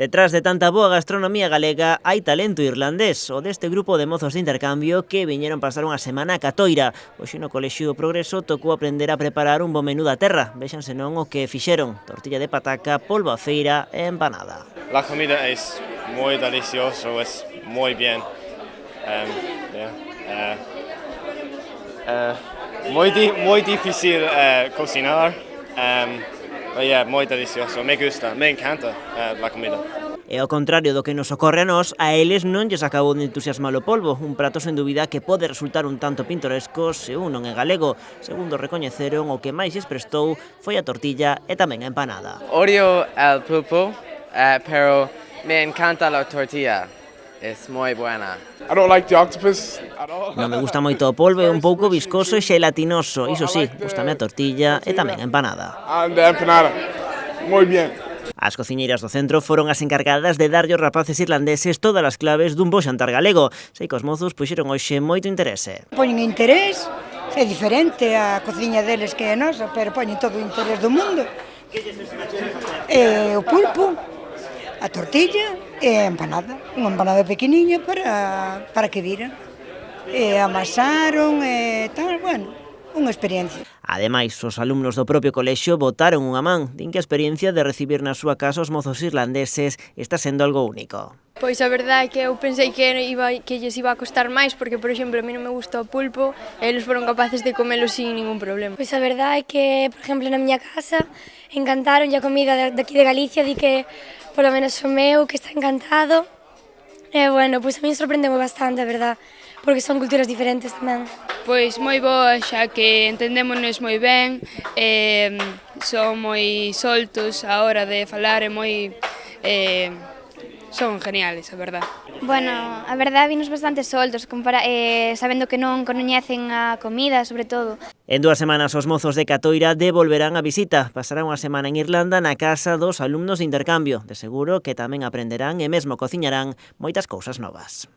Detrás de tanta boa gastronomía galega hai talento irlandés, o deste grupo de mozos de intercambio que viñeron pasar unha semana a Catoira. Hoxe no Colexio do Progreso tocou aprender a preparar un bo menú da terra. Vexan senón o que fixeron: tortilla de pataca, polvo a feira e empanada. La comida es muy delicioso, es muy bien. Muy difícil cocinar. Muy delicioso, me gusta, me encanta la comida. E ao contrario do que nos ocorre a nós, a eles non lles acabou de entusiasmar o polvo, un prato sen dúbida que pode resultar un tanto pintoresco se un non é galego. Segundo recoñeceron, o que máis lles prestou foi a tortilla e tamén a empanada. Odio el pulpo, pero me encanta la tortilla. Es muy buena. I don't like the octopus at all. Non me gusta moito o polvo, é un pouco viscoso e xelatinoso. Iso sí, gustame a tortilla e tamén a empanada. And the empanada. Muy bien. As cociñeiras do centro foron as encargadas de darlle aos rapaces irlandeses todas as claves dun bo xantar galego. Sei que os mozos puxeron hoxe moito interese. Poñen interés, é diferente a cociña deles que a nosa, pero poñen todo o interés do mundo. O pulpo, a tortilla e a empanada. Unha empanada pequeniña para que viran. E amasaron e tal, bueno, unha experiencia. Ademais, os alumnos do propio colexio botaron unha man. Din que a experiencia de recibir na súa casa os mozos irlandeses está sendo algo único. Pois a verdade é que eu pensei que lles iba a costar máis, porque, por exemplo, a mí non me gusta o pulpo e eles foron capaces de comelo sin ningún problema. Pois a verdade é que, por exemplo, na miña casa encantaron a comida daqui de Galicia, di que, polo menos o meu, que está encantado. E, bueno, pois a mí sorprendeu bastante, a verdade, porque son culturas diferentes tamén. Pois moi boa, xa que entendémonos moi ben, son moi soltos a hora de falar e moi... son geniales, a verdade. Bueno, a verdade vinos bastante soltos, sabendo que non coñecen a comida, sobre todo. En 2 semanas os mozos de Catoira devolverán a visita. Pasarán unha semana en Irlanda na casa dos alumnos de intercambio. De seguro que tamén aprenderán e mesmo cociñarán moitas cousas novas.